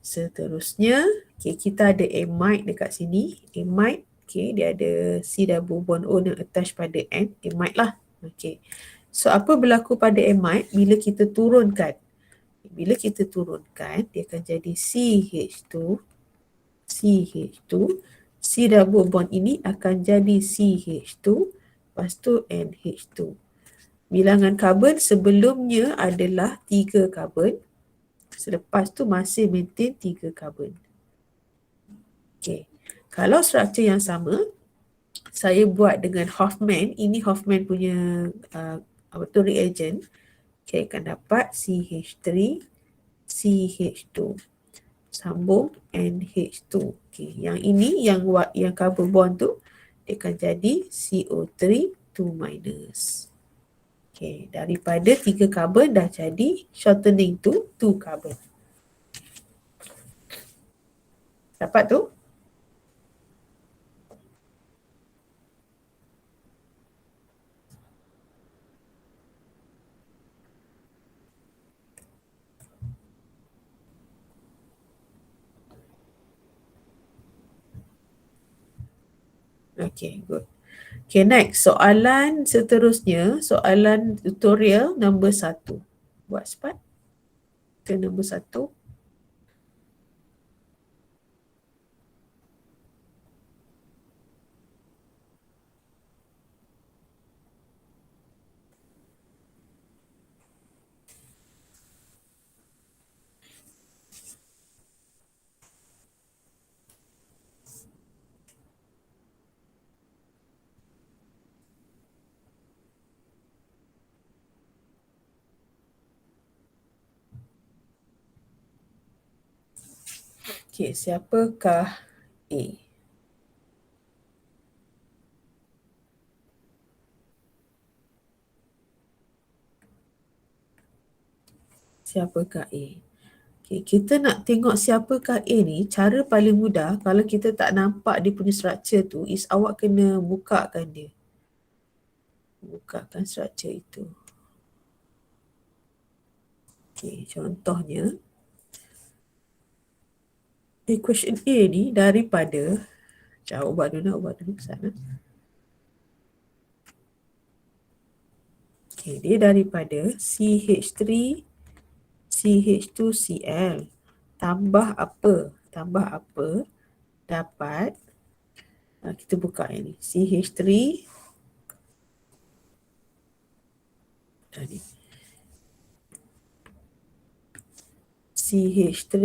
Seterusnya, okay, kita ada amide dekat sini. Amide, okay, dia ada C double bond O yang attach pada N. Amide lah. Okay. So, apa berlaku pada amide bila kita turunkan? Bila kita turunkan, dia akan jadi CH2, CH2, C double bond ini akan jadi CH2, lepas tu NH2. Bilangan karbon sebelumnya adalah 3 karbon. Selepas tu masih maintain 3 karbon. Okay. Kalau struktur yang sama, saya buat dengan Hoffman. Ini Hoffman punya reagent. Okay, akan dapat CH3, CH2. Sambung NH2. Okay. Yang ini, yang carbon bond tu, dia akan jadi CO3 2-. Okay. Daripada 3 karbon dah jadi shortening to 2 karbon. Dapat tu? Okay, good. Okay, next. Soalan seterusnya, soalan tutorial nombor 1. Buat cepat. Ke nombor 1. Okay, siapakah A? Siapakah A? Okay, kita nak tengok siapakah A ni, cara paling mudah kalau kita tak nampak dia punya structure tu, is awak kena bukakan dia. Bukakan structure itu. Okay, contohnya, equation A ni daripada, ubah dulu ke sana. Okay, dia daripada CH3, CH2Cl. Tambah apa? Dapat, kita buka yang ni. CH3, tadi. CH3,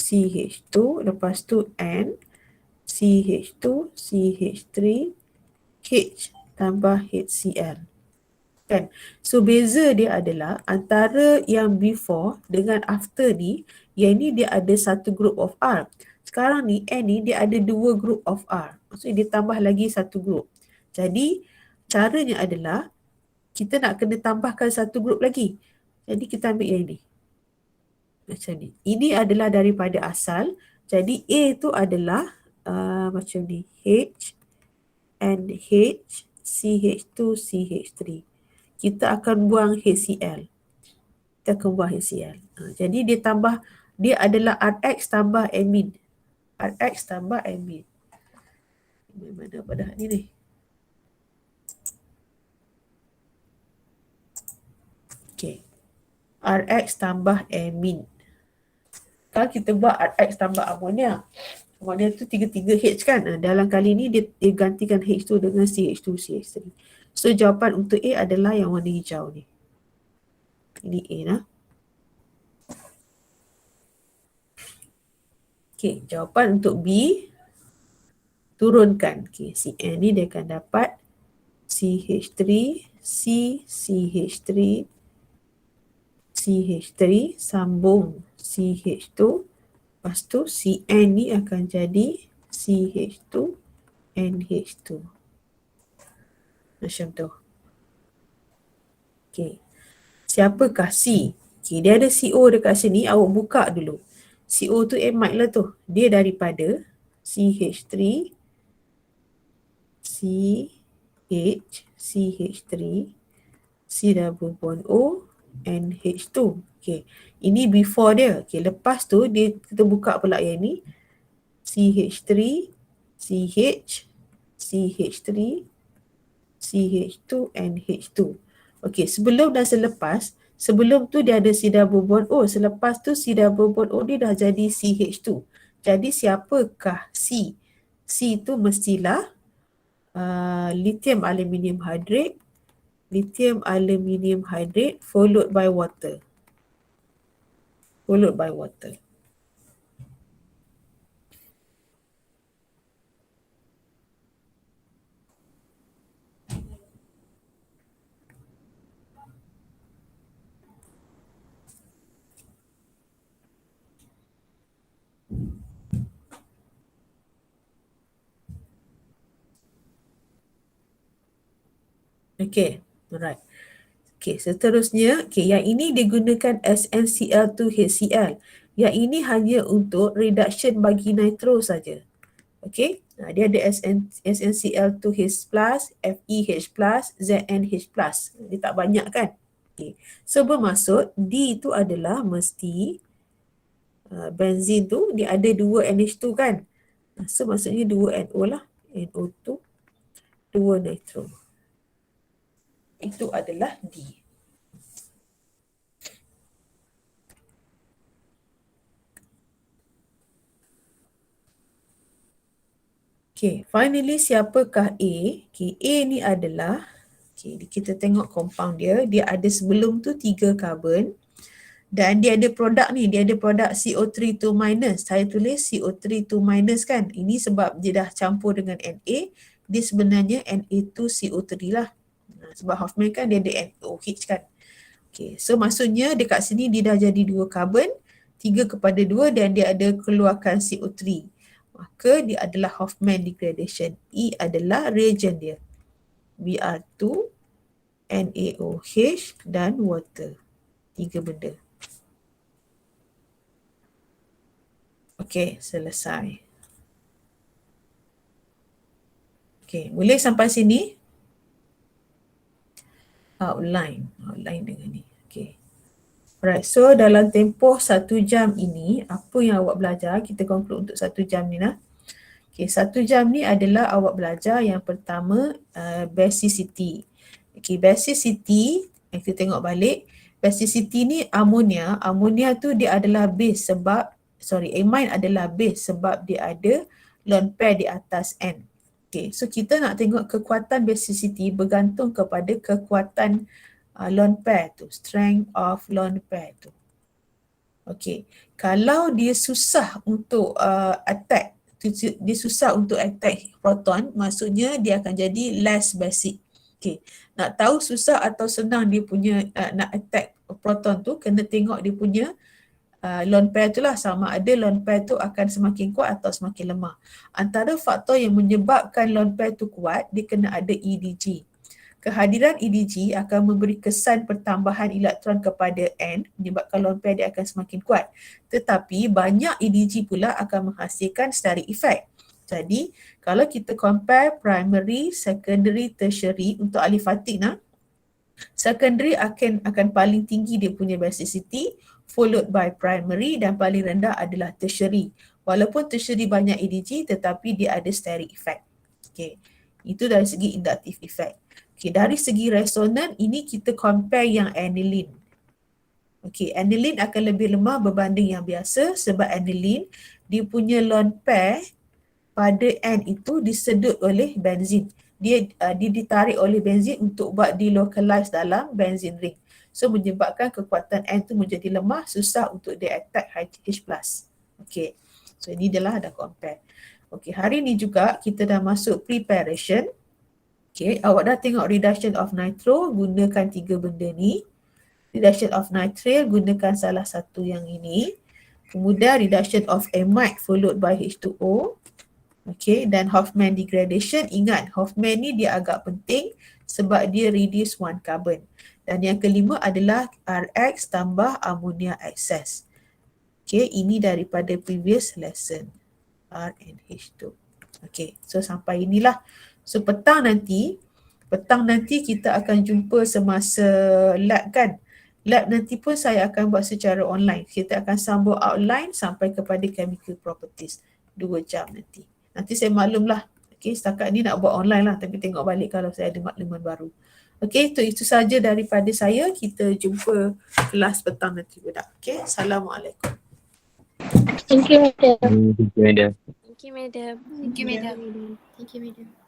CH2, lepas tu N, CH2, CH3, H tambah HCl. Kan? So beza dia adalah antara yang before dengan after ni, yang ni dia ada satu group of R. Sekarang ni N ni dia ada 2 group of R. Maksudnya dia tambah lagi satu group. Jadi caranya adalah kita nak kena tambahkan satu group lagi. Jadi kita ambil yang ni. Macam ni. Ini adalah daripada asal. Jadi A tu adalah macam ni. H, NH, CH2, CH3. Kita akan buang HCl. Kita akan buang HCl. Jadi dia adalah RX tambah amine. RX tambah amine. Mana pada ni? Okay. RX tambah amine. Kalau kita buat RX tambah amonia. Amonia tu 33H kan. Dalam kali ni dia gantikan H tu dengan CH2, CH3. So jawapan untuk A adalah yang warna hijau ni. Ini A lah. Okay, jawapan untuk B, turunkan. Okay, si N ni dia akan dapat CH3, C, CH3, CH3, sambung CH2. Lepas tu CN ni akan jadi CH2, NH2. Macam tu. Okay. Siapakah C? Okay, dia ada CO dekat sini. Awak buka dulu. CO tu amide lah tu. Dia daripada CH3, CH, CH3, C double bond O, NH2. Okay. Ini before dia. Okay. Lepas tu kita buka pula yang ni. CH3, CH, CH3, CH2, NH2. Okay. Sebelum dan selepas. Sebelum tu dia ada C double bond O. Selepas tu C double bond O dia dah jadi CH2. Jadi siapakah C? C tu mestilah lithium aluminium hydrate. Lithium aluminium hydrate followed by water. Followed by water. Okay, alright. Okay, seterusnya, okay, yang ini digunakan SnCl2HCl. Yang ini hanya untuk reduction bagi nitro saja. Okay, dia ada SnCl2H+, FeH+, ZnH+. Dia tak banyak kan? Okay. So bermaksud D tu adalah mesti benzin tu dia ada 2 NH2 kan? So maksudnya 2 NO lah. NO2, 2 nitro. Itu adalah D. Okay, finally siapakah A? Okay, A ni adalah, okay, kita tengok compound dia. Dia ada sebelum tu 3 carbon. Dan dia ada produk ni, dia ada produk CO3 2-. Saya tulis CO3 2- kan. Ini sebab dia dah campur dengan Na. Dia sebenarnya Na2CO3 lah. Sebab Hoffman kan dia ada NOH kan. Okay, so maksudnya dekat sini dia dah jadi 2 carbon, 3:2 dan dia ada keluarkan CO3. Maka dia adalah Hoffman degradation. E adalah reagent dia. Br2, NaOH dan water. 3 benda. Okey, selesai. Okey, boleh sampai sini? Outline dengan ni. Okey. Alright, so dalam tempoh 1 jam ini, apa yang awak belajar, kita conclude untuk 1 jam ni lah. Okay, 1 jam ni adalah awak belajar yang pertama basicity. Okay, basicity, kita tengok balik. Basicity ni amonia. Amonia tu dia adalah base sebab, amine adalah base sebab dia ada lone pair di atas N. Okay, so kita nak tengok kekuatan basicity bergantung kepada kekuatan lone pair tu, strength of lone pair tu. Okay, kalau dia susah untuk attack, dia susah untuk attack proton, maksudnya dia akan jadi less basic. Okay, nak tahu susah atau senang dia punya nak attack proton tu, kena tengok dia punya lone pair tu lah, sama ada lone pair tu akan semakin kuat atau semakin lemah. Antara faktor yang menyebabkan lone pair tu kuat, dia kena ada EDG. Kehadiran EDG akan memberi kesan pertambahan elektron kepada N menyebabkan lone pair dia akan semakin kuat. Tetapi banyak EDG pula akan menghasilkan steric effect. Jadi kalau kita compare primary, secondary, tertiary untuk alifatik secondary akan paling tinggi dia punya basicity, followed by primary, dan paling rendah adalah tertiary. Walaupun tertiary banyak EDG tetapi dia ada steric effect. Okay. Itu dari segi inductive effect. Okay, dari segi resonan ini kita compare yang aniline. Okay, aniline akan lebih lemah berbanding yang biasa sebab aniline dia punya lone pair pada N itu disedut oleh benzin. Dia ditarik oleh benzin untuk buat dilocalize dalam benzene ring. So menyebabkan kekuatan N tu menjadi lemah, susah untuk dia attack H+. Okay, so ini adalah dah compare. Okay, hari ni juga kita dah masuk preparation. Okay, awak dah tengok reduction of nitro, gunakan 3 benda ni. Reduction of nitrile, gunakan salah satu yang ini. Kemudian reduction of amide followed by H2O. Okay, dan Hofmann degradation. Ingat, Hofmann ni dia agak penting sebab dia reduce one carbon. Dan yang kelima adalah RX tambah ammonia excess. Okay, ini daripada previous lesson. RNH2. Okay, so sampai inilah. So petang nanti kita akan jumpa semasa lab kan. Lab nanti pun saya akan buat secara online. Kita akan sambung outline sampai kepada chemical properties. 2 jam nanti. Nanti saya maklumlah. Okay, setakat ni nak buat online lah. Tapi tengok balik kalau saya ada makluman baru. Okay, itu saja daripada saya. Kita jumpa kelas petang nanti budak. Okay, Assalamualaikum. Thank you, madam. Thank you, madam. Thank you, madam. Thank you, madam. Thank you, madam.